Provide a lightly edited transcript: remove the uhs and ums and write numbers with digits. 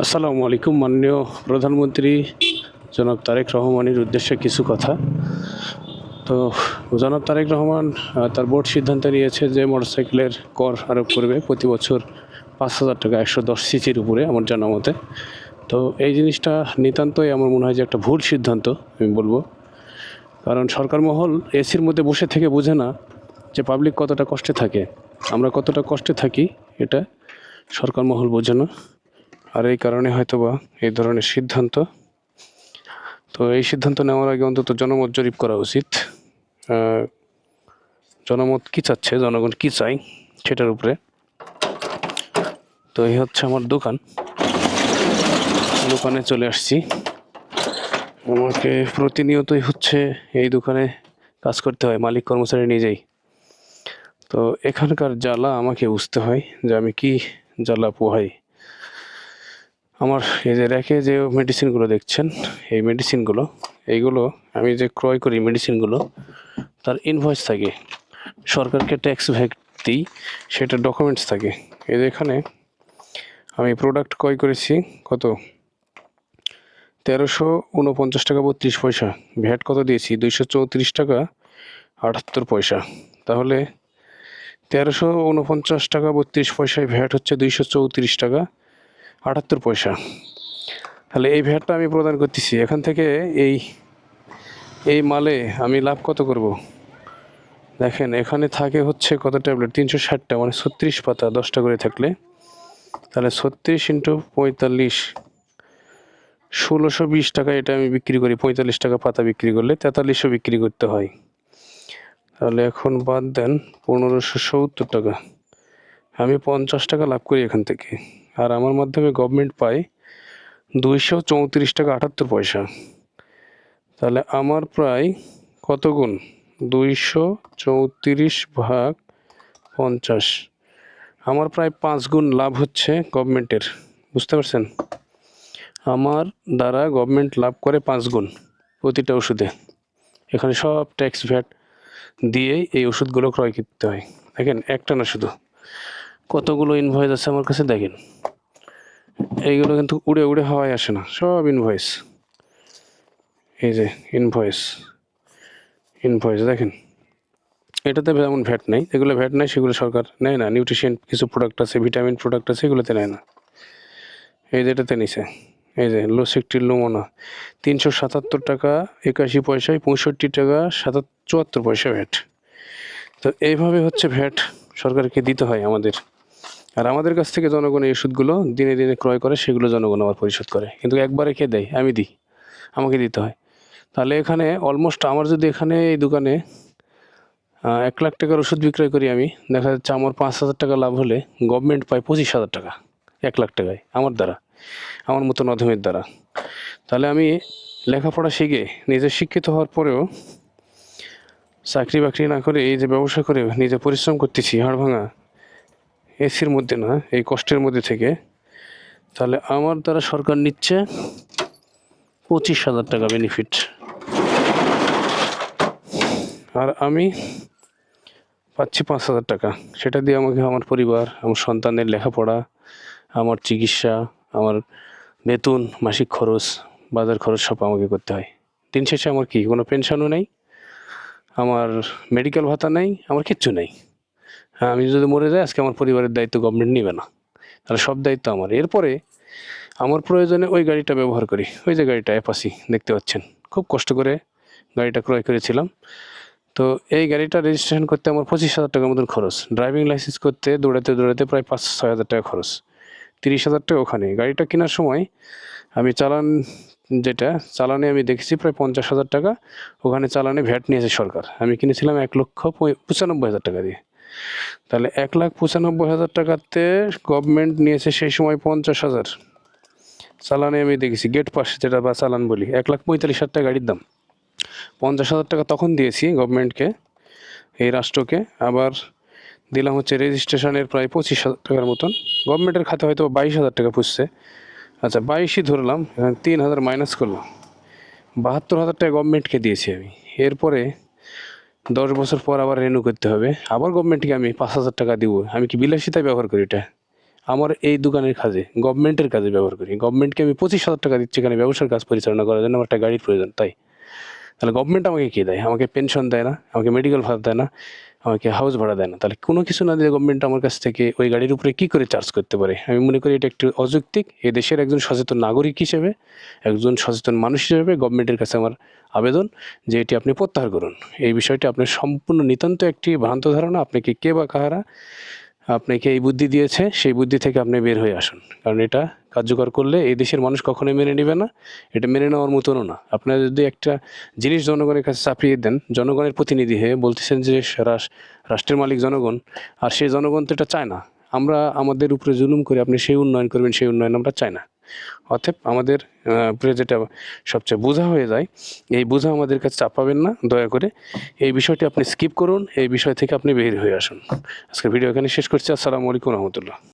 আসসালামু আলাইকুম। মাননীয় প্রধানমন্ত্রী জনাব তারেক রহমানের উদ্দেশ্যে কিছু কথা। তো জনাব তারেক রহমান তার বোর্ড সিদ্ধান্ত নিয়েছে যে মোটরসাইকেলের কর আরোপ করবে প্রতি বছর ৫,০০০ টাকা ১১০ সিসির উপরে আমার জানা মতে। তো এই জিনিসটা নিতান্তই আমার মনে হয় যে একটা ভুল সিদ্ধান্ত আমি বলবো। কারণ সরকার মহল এসির মধ্যে বসে থেকে বোঝে না যে পাবলিক কতটা কষ্টে থাকে, আমরা কতটা কষ্টে থাকি, এটা সরকার মহল বোঝে না। আর এই কারণে হয়তোবা এই ধরনের সিদ্ধান্ত। তো এই সিদ্ধান্ত নেওয়ার আগে অন্তত জনমত জরিপ করা উচিত। জনমত কী চাচ্ছে, জনগণ কী চায় সেটার উপরে। তো এই হচ্ছে আমার দোকানে চলে আসছি। আমাকে প্রতিনিয়তই হচ্ছে এই দোকানে কাজ করতে হয়, মালিক কর্মচারী নিজেই। তো এখানকার জ্বালা আমাকে বুঝতে হয় যে আমি কি জ্বালা পোহাই। আমার এই যে র্যাকে যে মেডিসিনগুলো দেখছেন, এই মেডিসিনগুলো এইগুলো আমি যে ক্রয় করি মেডিসিনগুলো, তার ইনভয়েস থাকে, সরকারকে ট্যাক্স ভ্যাট দিই, সেটা ডকুমেন্টস থাকে। এই যে এখানে আমি প্রোডাক্ট ক্রয় করেছি কত, ১৩49 টাকা ৩২ পয়সা। ভ্যাট কত দিয়েছি, ২৩৪ টাকা ৭৮ পয়সা। তাহলে ১৩49 টাকা ৩২ পয়সায় ভ্যাট হচ্ছে ২৩৪ টাকা ৭৮ পয়সা। তাহলে এই ভ্যাটটা আমি প্রদান করতেছি এখান থেকে। এই মালে আমি লাভ কত করব দেখেন। এখানে থাকে হচ্ছে কত ট্যাবলেট, ৩৬০টা, মানে ৩৬ পাতা, 10টা করে থাকলে তাহলে ৩৬ ইন্টু ৪৫, ১৬২০ টাকা এটা আমি বিক্রি করি। ৪৫ টাকা পাতা বিক্রি করলে ৪৩০০ বিক্রি করতে হয়। তাহলে এখন বাদ দেন ১৫৭০ টাকা, আমি ৫০ টাকা লাভ করি এখান থেকে। আর আমার মাধ্যমে গভর্নমেন্ট পায় ২৩৪ টাকা ৭৮ পয়সা। তাহলে আমার প্রায় কত গুণ, ২৩৪ ভাগ ৫০, আমার প্রায় 5 গুণ লাভ হচ্ছে গভর্নমেন্টের। বুঝতে পারছেন? আমার দ্বারা গভর্নমেন্ট লাভ করে 5 গুণ প্রতিটা ওষুধে। এখানে সব ট্যাক্স ভ্যাট দিয়েই এই ওষুধগুলো ক্রয় করতে হয়। দেখেন, একটা না, শুধু কতগুলো ইনভয়েস আছে আমার কাছে। দেখেন, এইগুলো কিন্তু উড়ে উড়ে হাওয়ায় আসে না, সব ইনভয়েস। এই যে ইনভয়েস দেখেন, এটাতে যেমন ভ্যাট নেই, এগুলো ভ্যাট নেই, সেগুলো সরকার নেয় না। নিউট্রিশন কিছু প্রোডাক্ট আছে, ভিটামিন প্রোডাক্ট আছে, এগুলোতে নেয় না। এই যে এটাতে নিছে, এই যে লোসেকটির লুমোনা, ৩৭৭ টাকা ৮১ পয়সায় ৬৫ টাকা ৭৪ পয়সা ভ্যাট। তো এইভাবে হচ্ছে ভ্যাট সরকারকে দিতে হয় আমাদের। আর আমাদের কাছ থেকে জনগণ এই ওষুধগুলো দিনে দিনে ক্রয় করে, সেগুলো জনগণ আবার পরিশোধ করে। কিন্তু একবারে কে দেয়? আমি দিই, আমাকে দিতে হয়। তাহলে এখানে অলমোস্ট আমার যদি এখানে এই দোকানে ১,০০,০০০ টাকার ওষুধ বিক্রয় করি আমি, দেখা যাচ্ছে আমার ৫,০০০ টাকা লাভ হলে গভর্নমেন্ট পায় ২৫,০০০ টাকা ১,০০,০০০ টাকায় আমার দ্বারা, আমার মতন অধমের দ্বারা। তাহলে আমি লেখাপড়া শিখে নিজে শিক্ষিত হওয়ার পরেও চাকরি বাকরি না করে এই যে ব্যবসা করে নিজে পরিশ্রম করতেছি হাড় ভাঙা, এসির মধ্যে না, এই কষ্টের মধ্যে থেকে, তাহলে আমার দ্বারা সরকার নিচ্ছে ২৫,০০০ টাকা বেনিফিট। আর আমি পাচ্ছি ৫,০০০ টাকা। সেটা দিয়ে আমাকে আমার পরিবার, আমার সন্তানের লেখাপড়া, আমার চিকিৎসা, আমার বেতন, মাসিক খরচ, বাজার খরচ সব আমাকে করতে হয়। দিন শেষে আমার কি কোনো পেনশনও নেই, আমার মেডিকেল ভাতা নেই, আমার কিচ্ছু নেই। হ্যাঁ, আমি যদি মরে যাই আজকে আমার পরিবারের দায়িত্ব গভর্নমেন্ট নেবে না, তাহলে সব দায়িত্ব আমার। এরপরে আমার প্রয়োজনে ওই গাড়িটা ব্যবহার করি। ওই যে গাড়িটা অ্যাপাচি দেখতে পাচ্ছেন, খুব কষ্ট করে গাড়িটা ক্রয় করেছিলাম। তো এই গাড়িটা রেজিস্ট্রেশন করতে আমার ২৫,০০০ টাকার মতন খরচ, ড্রাইভিং লাইসেন্স করতে দৌড়াতে প্রায় ৫-৬ হাজার টাকা খরচ, ৩০,০০০ টাকা ওখানে। গাড়িটা কেনার সময় আমি চালানে আমি দেখেছি প্রায় ৫০,০০০ টাকা, ওখানে চালানে ভ্যাট নিয়েছে সরকার। আমি কিনেছিলাম ১,৯৫,০০০ টাকা দিয়ে। তাহলে ১,৯৫,০০০ টাকাতে গভর্নমেন্ট নিয়েছে সেই সময় ৫০,০০০। চালানে আমি দেখেছি, গেট পাস যেটা বা চালান বলি, ১,৪৫,০০০ টাকা গাড়ির দাম। ৫০,০০০ টাকা তখন দিয়েছি গভর্নমেন্টকে, এই রাষ্ট্রকে। আবার দিলাম হচ্ছে রেজিস্ট্রেশনের প্রায় ২৫,০০০ টাকার মতন। গভর্নমেন্টের খাতে হয়তো ২২,০০০ টাকা পুষছে। আচ্ছা, ২২ই ধরলাম, এখানে ৩,০০০ মাইনাস করলাম, ৭২,০০০ টাকা গভর্নমেন্টকে দিয়েছি আমি। এরপরে ১০ বছর পর আবার রেনু করতে হবে, আবার গভর্নমেন্টকে আমি ৫,০০০ টাকা দিব। আমি কি বিলাসিতায় ব্যবহার করি এটা? আমার এই দোকানের কাজে গভর্নমেন্টের কাজে ব্যবহার করি, গভর্নমেন্টকে আমি 25,000 টাকা দিচ্ছি এখানে ব্যবসার কাজ পরিচালনা করার জন্য, আমার একটা গাড়ির প্রয়োজন, তাই তাহলে গভর্নমেন্ট আমাকে কী দেয়? আমাকে পেনশন দেয় না, আমাকে মেডিকেল ভাতা দেয় না, আমাকে হাউস ভাড়া দেয় না, তাহলে কোনো কিছু না দিয়ে গভর্নমেন্ট আমার কাছ থেকে ওই গাড়ির উপরে কী করে চার্জ করতে পারে? আমি মনে করি এটা একটু অযৌক্তিক। এ দেশের একজন সচেতন নাগরিক হিসেবে, একজন সচেতন মানুষ হিসেবে গভর্নমেন্টের কাছে আমার আবেদন যে এটি আপনি প্রত্যাহার করুন। এই বিষয়টি আপনার সম্পূর্ণ নিতান্ত একটি ভ্রান্ত ধারণা। আপনাকে কে বা কাহারা আপনাকে এই বুদ্ধি দিয়েছে, সেই বুদ্ধি থেকে আপনি বের হয়ে আসুন, কারণ এটা কার্যকর করলে এই দেশের মানুষ কখনোই মেনে নেবে না, এটা মেনে নেওয়ার মতনও না। আপনারা যদি একটা জিনিস জনগণের কাছে চাপিয়ে দেন, জনগণের প্রতিনিধি হয়ে বলতেছেন যে রাষ্ট্রের মালিক জনগণ, আর সেই জনগণ তো এটা চায় না। আমরা আমাদের উপরে জুলুম করে আপনি সেই উন্নয়ন করবেন, সেই উন্নয়ন আমরা চাই না। অতএব আমাদের উপরে যেটা সবচেয়ে বোঝা হয়ে যায়, এই বোঝা আমাদের কাছে চাপাবেন না দয়া করে। এই বিষয়টি আপনি স্কিপ করুন, এই বিষয় থেকে আপনি বের হয়ে আসুন। আজকের ভিডিও এখানে শেষ করছি। আসসালামু আলাইকুম রহমতুল্লাহ।